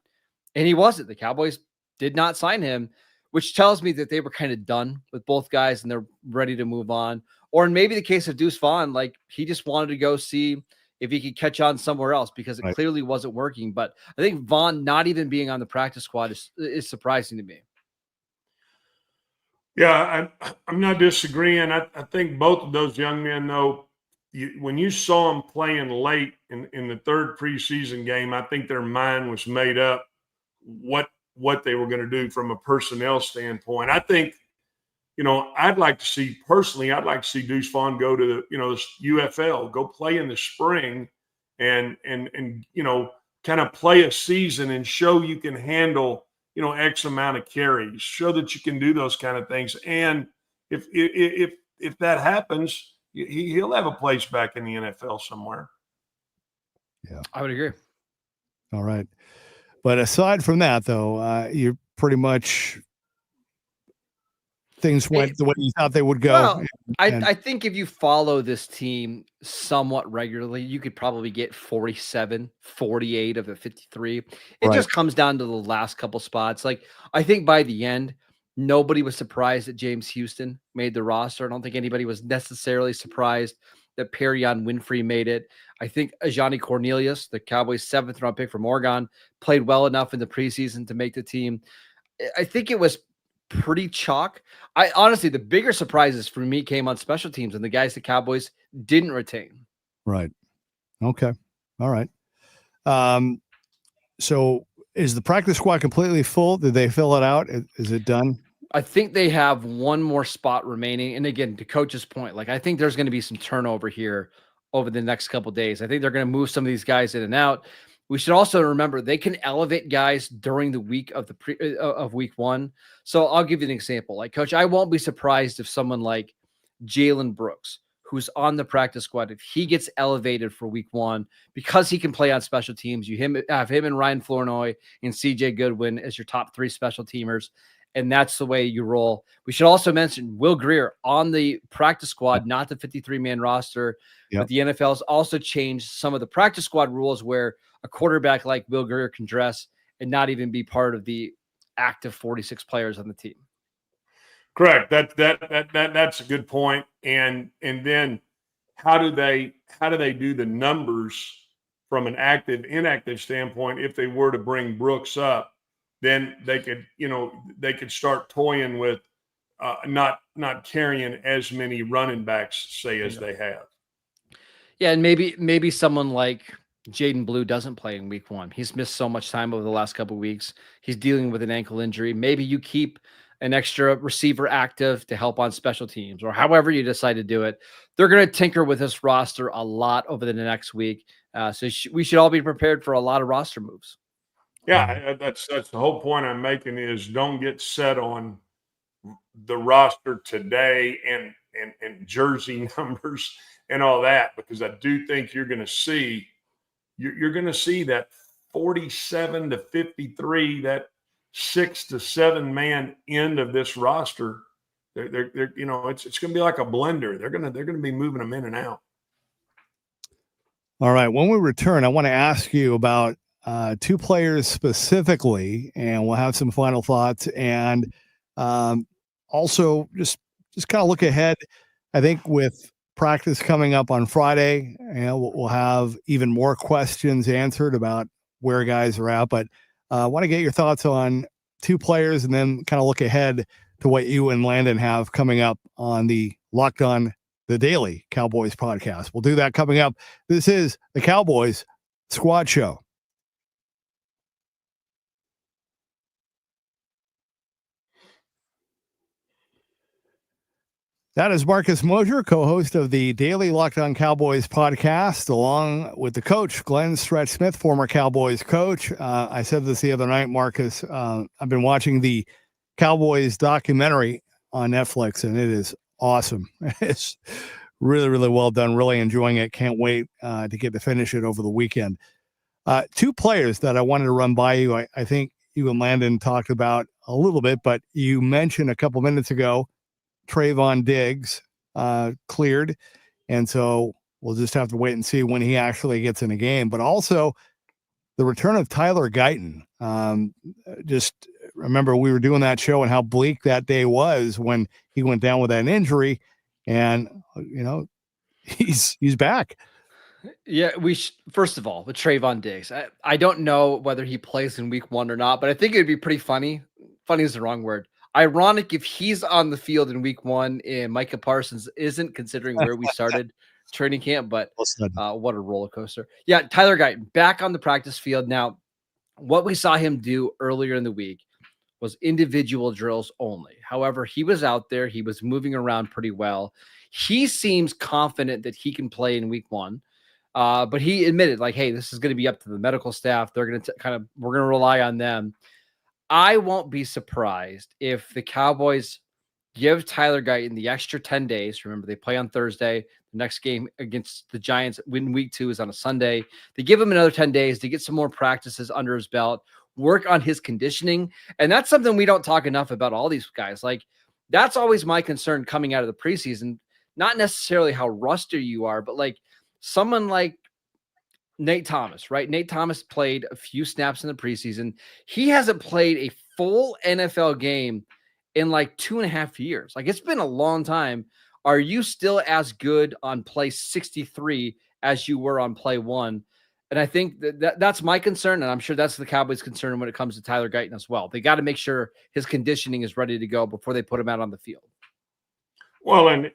and he wasn't. The Cowboys did not sign him, which tells me that they were kind of done with both guys and they're ready to move on. Or in maybe the case of Deuce Vaughn, like, he just wanted to go see if he could catch on somewhere else because it clearly wasn't working. But I think Vaughn not even being on the practice squad is surprising to me. Yeah, I'm not disagreeing. I think both of those young men, though, when you saw them playing late in the third preseason game, I think their mind was made up what they were going to do from a personnel standpoint. I think, I'd like to see Deuce Vaughn go to the UFL, go play in the spring and kind of play a season and show you can handle X amount of carries, show that you can do those kind of things. And if that happens, he'll have a place back in the NFL somewhere. Yeah, I would agree. All right. But aside from that, though, you're pretty much things went the way you thought they would go. Well, I think if you follow this team somewhat regularly, you could probably get 47, 48 of the 53. It just comes down to the last couple spots. Like, I think by the end, nobody was surprised that James Houston made the roster. I don't think anybody was necessarily surprised that Perion Winfrey made it. I think Ajani Cornelius, the Cowboys' 7th-round pick from Oregon, played well enough in the preseason to make the team. I think it was pretty chalk. I honestly, the bigger surprises for me came on special teams and the guys the Cowboys didn't retain. Right. Okay. All right. So is the practice squad completely full? Did they fill it out? Is it done? I think they have one more spot remaining. And again, to Coach's point, like, I think there's going to be some turnover here over the next couple of days. I think they're going to move some of these guys in and out. We should also remember they can elevate guys during the week of of week one. So I'll give you an example. Like, Coach, I won't be surprised if someone like Jalen Brooks, who's on the practice squad, if he gets elevated for week one because he can play on special teams. You have him and Ryan Flournoy and CJ Goodwin as your top 3 special teamers. And that's the way you roll. We should also mention Will Grier on the practice squad, not the 53-man roster. But the NFL has also changed some of the practice squad rules where a quarterback like Will Grier can dress and not even be part of the active 46 players on the team. Correct. That's a good point. And then how do they do the numbers from an active inactive standpoint? If they were to bring Brooks up, then they could start toying with not carrying as many running backs, say, as they have. Yeah, and maybe someone like Jaden Blue doesn't play in week one. He's missed so much time over the last couple of weeks. He's dealing with an ankle injury. Maybe you keep an extra receiver active to help on special teams, or however you decide to do it. They're going to tinker with this roster a lot over the next week. So we should all be prepared for a lot of roster moves. Yeah, that's the whole point I'm making is don't get set on the roster today and jersey numbers and all that, because I do think you're going to see that 47 to 53, that 6 to 7 man end of this roster. They're it's going to be like a blender. They're going to be moving them in and out. All right. When we return, I want to ask you about 2 players specifically, and we'll have some final thoughts, and also just kind of look ahead. I think with practice coming up on Friday, we'll have even more questions answered about where guys are at. But I want to get your thoughts on 2 players, and then kind of look ahead to what you and Landon have coming up on the Locked On the Daily Cowboys podcast. We'll do that coming up. This is the Cowboys Squad Show. That is Marcus Mosher, co-host of the Daily Locked On Cowboys podcast, along with the coach, Glenn Stretch Smith, former Cowboys coach. I said this the other night, Marcus. I've been watching the Cowboys documentary on Netflix, and it is awesome. It's really, really well done. Really enjoying it. Can't wait to get to finish it over the weekend. Two players that I wanted to run by you. I think you and Landon talked about a little bit, but you mentioned a couple minutes ago, Trayvon Diggs cleared. And so we'll just have to wait and see when he actually gets in a game. But also the return of Tyler Guyton. Just remember we were doing that show and how bleak that day was when he went down with that injury. And, you know, he's back. Yeah, first of all, with Trayvon Diggs, I don't know whether he plays in week 1 or not, but I think it'd be pretty funny. Funny is the wrong word. Ironic if he's on the field in week 1 and Micah Parsons isn't, considering where we started training camp, but what a roller coaster. Yeah, Tyler Guyton back on the practice field. Now, what we saw him do earlier in the week was individual drills only. However, he was out there. He was moving around pretty well. He seems confident that he can play in week 1. But he admitted, like, hey, this is going to be up to the medical staff. They're going to we're going to rely on them. I won't be surprised if the Cowboys give Tyler Guyton the extra 10 days. Remember, they play on Thursday. The next game against the Giants in week 2 is on a Sunday. They give him another 10 days to get some more practices under his belt, work on his conditioning. And that's something we don't talk enough about all these guys. Like, that's always my concern coming out of the preseason. Not necessarily how rusty you are, but like someone like Nate Thomas, right? Nate Thomas played a few snaps in the preseason. He hasn't played a full NFL game in like 2.5 years. Like, it's been a long time. Are you still as good on play 63 as you were on play 1? And I think that's my concern, and I'm sure that's the Cowboys' concern when it comes to Tyler Guyton as well. They got to make sure his conditioning is ready to go before they put him out on the field. Well, and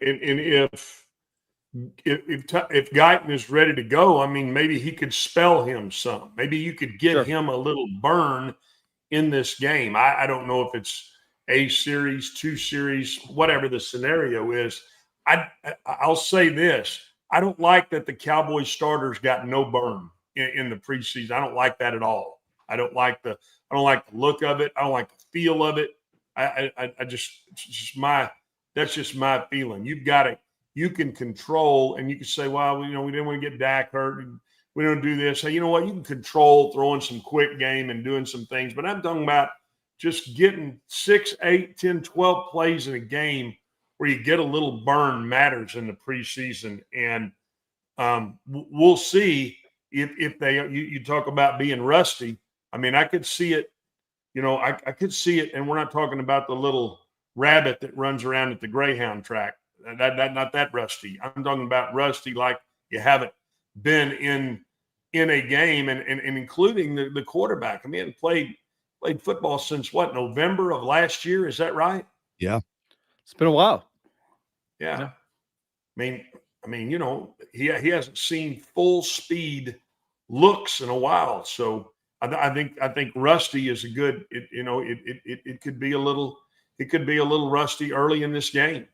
if Guyton is ready to go, I mean, maybe he could spell him some. Maybe you could get him a little burn in this game. I don't know if it's a series, 2 series, whatever the scenario is. I'll say this. I don't like that the Cowboys starters got no burn in the preseason. I don't like that at all. I don't like the look of it. I don't like the feel of it. That's just my feeling. You can control, and you can say, well, we didn't want to get Dak hurt. And we don't do this. So you know what? You can control throwing some quick game and doing some things. But I'm talking about just getting 6, 8, 10, 12 plays in a game where you get a little burn matters in the preseason. And we'll see if you talk about being rusty. I mean, I could see it. I could see it, and we're not talking about the little rabbit that runs around at the Greyhound track. Not that rusty. I'm talking about rusty like you haven't been in a game, and including the quarterback. I mean, played football since what, November of last year? Is that right? Yeah, it's been a while. Yeah. I mean, he hasn't seen full speed looks in a while. So I think rusty is a good. It could be a little. It could be a little rusty early in this game.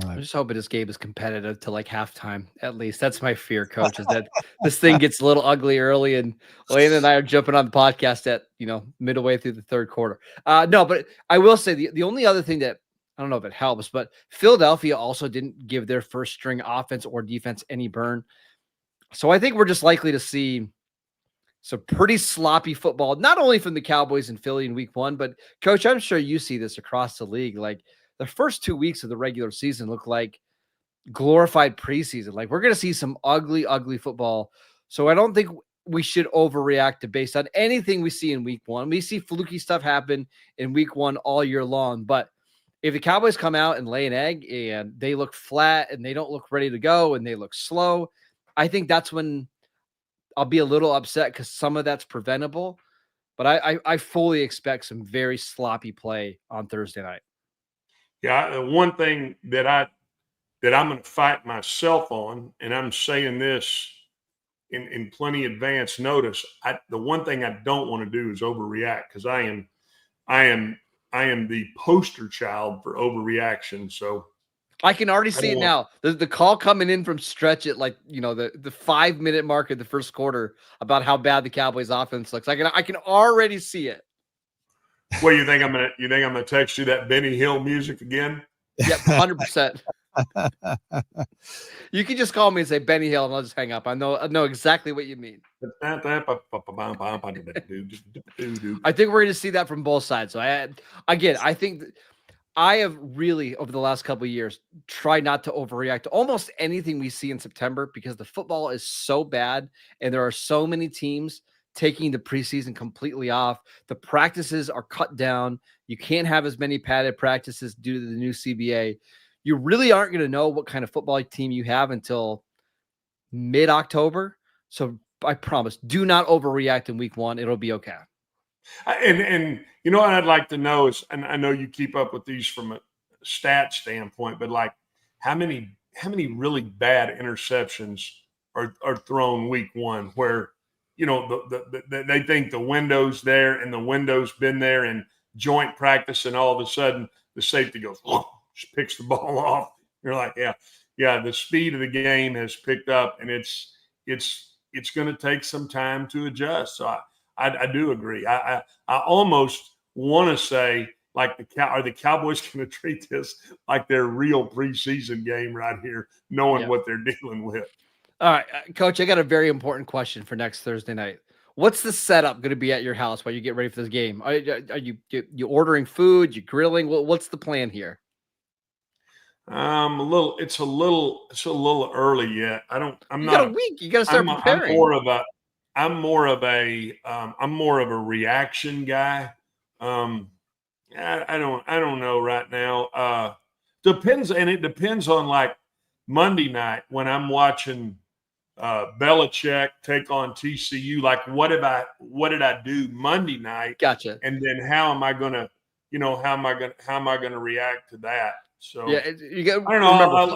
I'm just hoping this game is competitive to like halftime, at least. That's my fear, Coach, is that this thing gets a little ugly early, and Lane and I are jumping on the podcast at, midway through the third quarter. No, but I will say the only other thing that, I don't know if it helps, but Philadelphia also didn't give their first string offense or defense any burn. So I think we're just likely to see some pretty sloppy football, not only from the Cowboys and Philly in week 1, but Coach, I'm sure you see this across the league. Like, the first 2 weeks of the regular season look like glorified preseason. Like, we're going to see some ugly, ugly football. So I don't think we should overreact based on anything we see in week 1. We see fluky stuff happen in week 1 all year long. But if the Cowboys come out and lay an egg and they look flat and they don't look ready to go and they look slow, I think that's when I'll be a little upset, because some of that's preventable. But I fully expect some very sloppy play on Thursday night. Yeah, the one thing that I'm going to fight myself on, and I'm saying this in plenty advance notice, the one thing I don't want to do is overreact, because I am the poster child for overreaction. So I can already see it now. The call coming in from Stretch at like, the 5-minute mark of the first quarter about how bad the Cowboys offense looks. I can already see it. Well, you think I'm gonna text you that Benny Hill music again? Yep, 100%. You can just call me and say Benny Hill, and I'll just hang up. I know exactly what you mean. I think we're going to see that from both sides. So I think I have really, over the last couple of years, tried not to overreact to almost anything we see in September because the football is so bad and there are so many teams taking the preseason completely off. The practices are cut down. You can't have as many padded practices due to the new CBA. You really aren't going to know what kind of football team you have until mid-October. So I promise, do not overreact in week one. It'll be okay. And you know what I'd like to know is, and I know you keep up with these from a stat standpoint, but like how many really bad interceptions are thrown week one where, they think the window's there and the window's been there in joint practice, and all of a sudden the safety goes, just picks the ball off. You're like, yeah, the speed of the game has picked up, and it's going to take some time to adjust. So I do agree. I almost want to say, like, are the Cowboys going to treat this like their real preseason game right here, knowing what they're dealing with? All right, Coach, I got a very important question for next Thursday night. What's the setup going to be at your house while you get ready for this game? Are you ordering food? You grilling? What's the plan here? It's a little early yet. You got a week. You got to start preparing. I'm more of a reaction guy. I don't know right now. It depends on like Monday night when I'm watching Belichick take on TCU. Like, what did I do Monday night? Gotcha. And then how am I gonna react to that? So yeah, I don't know.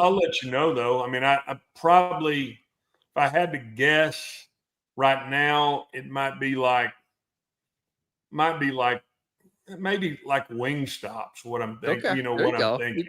I'll let you know though. I mean, I probably, if I had to guess right now, it might be like maybe like Wingstop's what I'm thinking. Okay. I'm thinking.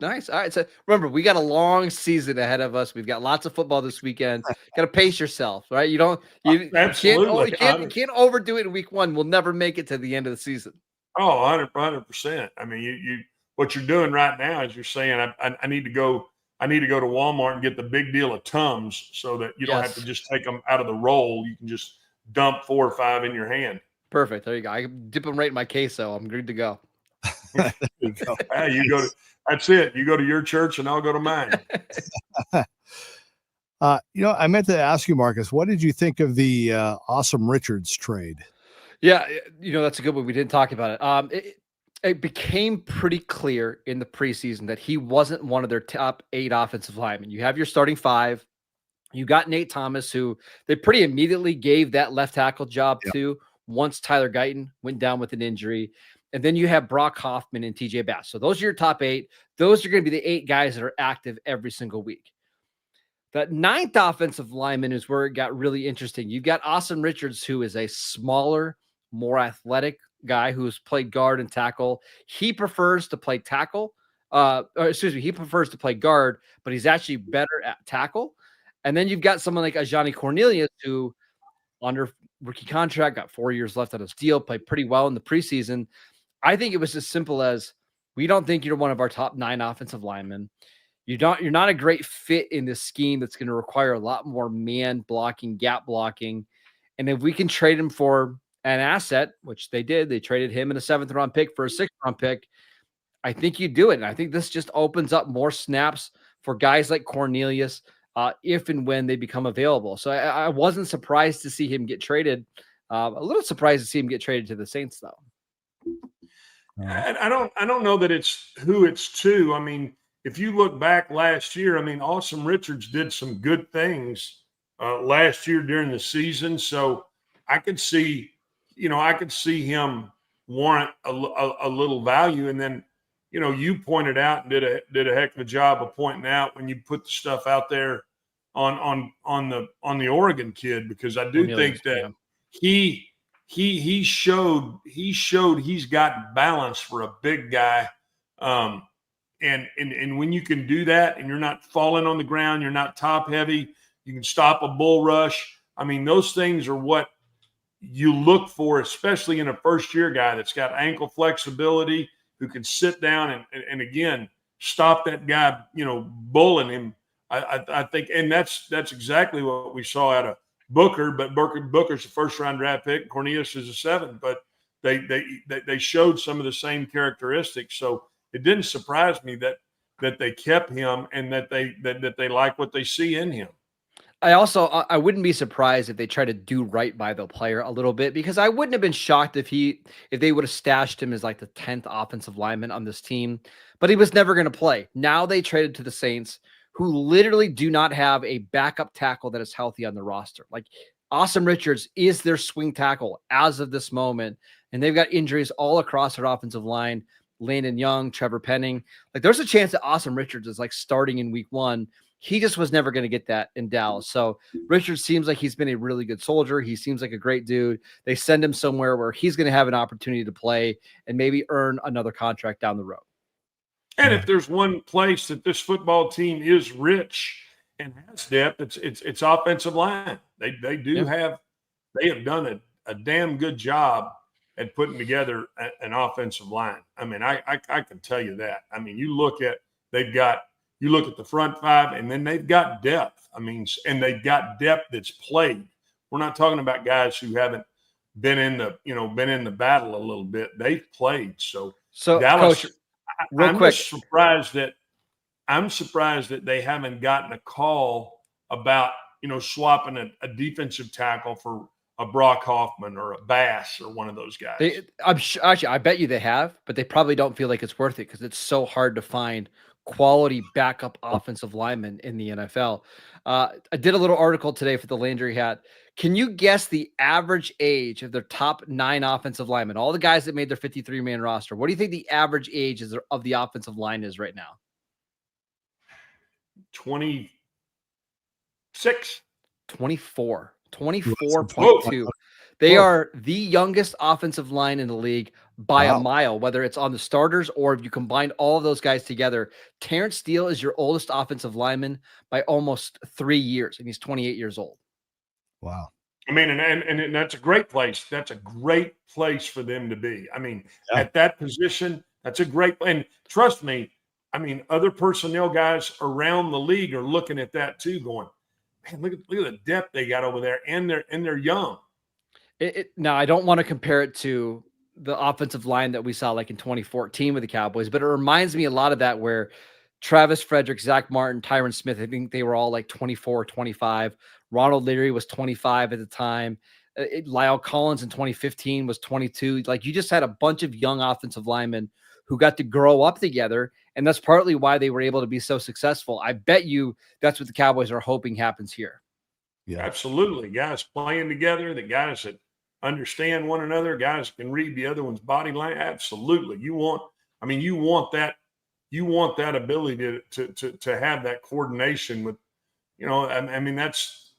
Nice. All right. So remember, we got a long season ahead of us. We've got lots of football this weekend. Got to pace yourself, right? You can't overdo it in week one. We'll never make it to the end of the season. Oh, 100%. I mean, what you're doing right now is you're saying I need to go to Walmart and get the big deal of Tums so that you don't have to just take them out of the roll. You can just dump 4 or 5 in your hand. Perfect. There you go. I can dip them right in my queso. I'm good to go. There you go. That's it. You go to your church and I'll go to mine. I meant to ask you, Marcus, what did you think of the Awesome Richards trade? Yeah, that's a good one. We didn't talk about it. It became pretty clear in the preseason that he wasn't one of their top 8 offensive linemen. You have your starting 5. You got Nate Thomas, who they pretty immediately gave that left tackle job to once Tyler Guyton went down with an injury. And then you have Brock Hoffman and TJ Bass. So those are your top 8. Those are going to be the 8 guys that are active every single week. That 9th offensive lineman is where it got really interesting. You've got Awesome Richards, who is a smaller, more athletic guy who's played guard and tackle. He prefers to play tackle. He prefers to play guard, but he's actually better at tackle. And then you've got someone like Ajani Cornelius, who under rookie contract, got 4 years left on his deal, played pretty well in the preseason. I think it was as simple as, we don't think you're one of our top 9 offensive linemen. You're not a great fit in this scheme that's going to require a lot more man blocking, gap blocking. And if we can trade him for an asset, which they did, they traded him in a 7th round pick for a 6th round pick, I think you do it. And I think this just opens up more snaps for guys like Cornelius if and when they become available. So I wasn't surprised to see him get traded. A little surprised to see him get traded to the Saints, though. I don't know that it's who it's to. I mean, if you look back last year, I mean, Awesome Richards did some good things last year during the season. So I could see him warrant a little value. And then, you pointed out and did a heck of a job of pointing out when you put the stuff out there on the Oregon kid, because I do think that he he showed he's got balance for a big guy. And when you can do that and you're not falling on the ground, you're not top heavy, you can stop a bull rush. I mean, those things are what you look for, especially in a first-year guy that's got ankle flexibility, who can sit down and again, stop that guy, bullying him. I think, and that's exactly what we saw out of Booker, but Booker's a first-round draft pick. Cornelius is a 7th, but they showed some of the same characteristics. So it didn't surprise me that they kept him and that they like what they see in him. I wouldn't be surprised if they try to do right by the player a little bit, because I wouldn't have been shocked if they would have stashed him as like the 10th offensive lineman on this team, but he was never going to play. Now they traded to the Saints, who literally do not have a backup tackle that is healthy on the roster. Like, Awesome Richards is their swing tackle as of this moment, and they've got injuries all across their offensive line. Landon Young, Trevor Penning. Like, there's a chance that Awesome Richards is like starting in week 1. He just was never going to get that in Dallas. So Richards seems like he's been a really good soldier. He seems like a great dude. They send him somewhere where he's going to have an opportunity to play and maybe earn another contract down the road. And if there's one place that this football team is rich and has depth, it's offensive line. They have done a damn good job at putting together an offensive line. I mean, I can tell you that. I mean, you look at the front 5, and then they've got depth. I mean, and they've got depth that's played. We're not talking about guys who haven't been in the battle a little bit. They've played. So Dallas, Coach, real quick, I'm surprised that they haven't gotten a call about, swapping a defensive tackle for a Brock Hoffman or a Bass or one of those guys. I bet you they have, but they probably don't feel like it's worth it because it's so hard to find quality backup offensive linemen in the NFL. I did a little article today for the Landry Hat. Can you guess the average age of their top 9 offensive linemen, all the guys that made their 53-man roster? What do you think the average age of the offensive line is right now? 26. 24. 24.2. They are the youngest offensive line in the league by a mile, whether it's on the starters or if you combine all of those guys together. Terrence Steele is your oldest offensive lineman by almost 3 years, and he's 28 years old. Wow. I mean, and that's a great place. That's a great place for them to be. I mean, at that position, that's a great – and trust me, I mean, other personnel guys around the league are looking at that too, going, man, look at the depth they got over there, and they're young. Now, I don't want to compare it to the offensive line that we saw like in 2014 with the Cowboys, but it reminds me a lot of that, where Travis Frederick, Zach Martin, Tyron Smith, I think they were all like 24, 25. Ronald Leary was 25 at the time. Lyle Collins in 2015 was 22. Like, you just had a bunch of young offensive linemen who got to grow up together, and that's partly why they were able to be so successful. I bet you that's what the Cowboys are hoping happens here. Yeah, absolutely. Guys playing together, the guys that understand one another, guys can read the other one's body language. Absolutely. You want that ability to have that coordination with, I mean, that's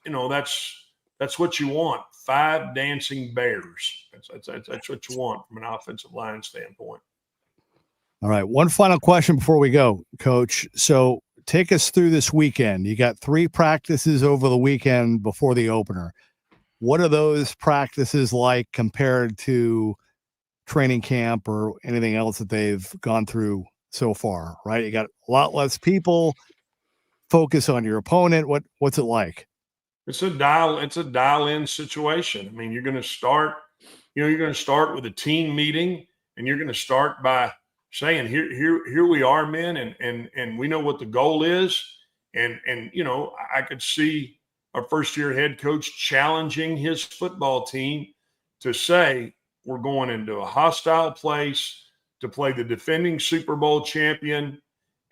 what you want. 5 dancing bears. That's what you want from an offensive line standpoint. All right. One final question before we go, Coach. So take us through this weekend. You got 3 practices over the weekend before the opener. What are those practices like compared to training camp or anything else that they've gone through so far, right? You got a lot less people, focus on your opponent. What's it like? It's a dial in situation. I mean, you're going to start with a team meeting, and you're going to start by saying, here we are, men, and we know what the goal is. And I could see our first-year head coach challenging his football team to say, we're going into a hostile place to play the defending Super Bowl champion,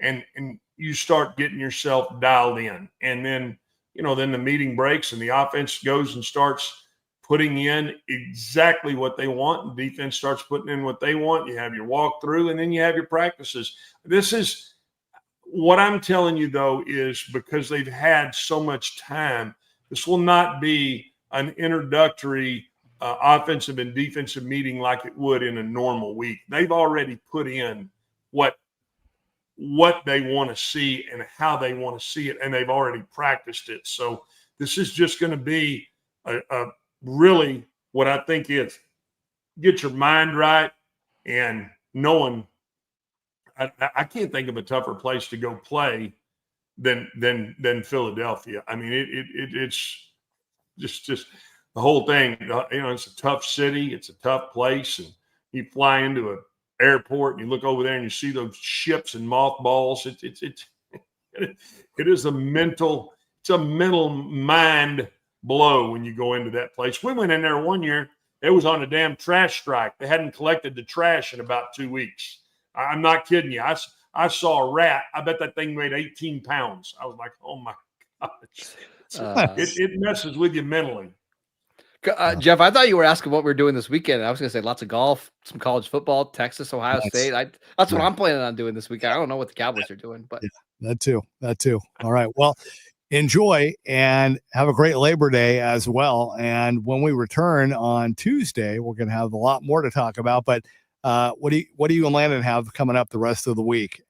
and you start getting yourself dialed in. And then, then the meeting breaks and the offense goes and starts putting in exactly what they want, and defense starts putting in what they want. You have your walkthrough, and then you have your practices. This is what I'm telling you, though, is because they've had so much time, this will not be an introductory offensive and defensive meeting like it would in a normal week. They've already put in what they want to see and how they want to see it, and they've already practiced it. So this is just going to be a really what I think is get your mind right and knowing I can't think of a tougher place to go play than Philadelphia. I mean, it's just the whole thing. It's a tough city. It's a tough place. And you fly into an airport and you look over there and you see those ships and mothballs. It is a mental mind blow when you go into that place. We went in there one year. It was on a damn trash strike. They hadn't collected the trash in about 2 weeks. I'm not kidding you. I saw a rat. I bet that thing weighed 18 pounds. I was like, oh my gosh. It messes with you mentally. Jeff, I thought you were asking what we're doing this weekend. I was going to say lots of golf, some college football, Texas, Ohio State. That's what I'm planning on doing this weekend. I don't know what the Cowboys are doing, but that too. All right. Well, enjoy and have a great Labor Day as well. And when we return on Tuesday, we're going to have a lot more to talk about. But what do you and Landon have coming up the rest of the week?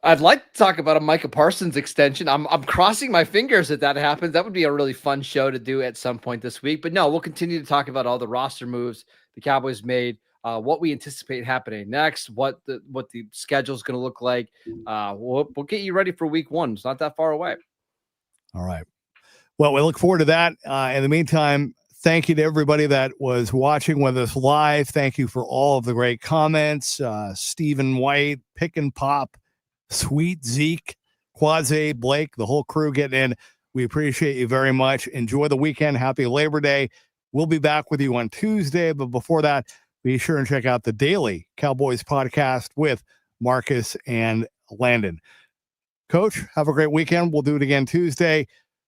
I'd like to talk about a Micah Parsons extension. I'm crossing my fingers that happens. That would be a really fun show to do at some point this week. But no, we'll continue to talk about all the roster moves the Cowboys made, what we anticipate happening next, what the schedule is going to look like. We'll get you ready for week 1. It's not that far away. All right. Well, we look forward to that. In the meantime, thank you to everybody that was watching with us live. Thank you for all of the great comments. Stephen White, Pick and Pop, Sweet Zeke, Quasi, Blake, the whole crew getting in. We appreciate you very much. Enjoy the weekend. Happy Labor Day. We'll be back with you on Tuesday. But before that, be sure and check out the daily Cowboys podcast with Marcus and Landon. Coach, have a great weekend. We'll do it again Tuesday.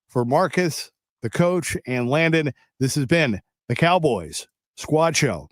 For Marcus, the coach, and Landon, this has been the Cowboys Squad Show.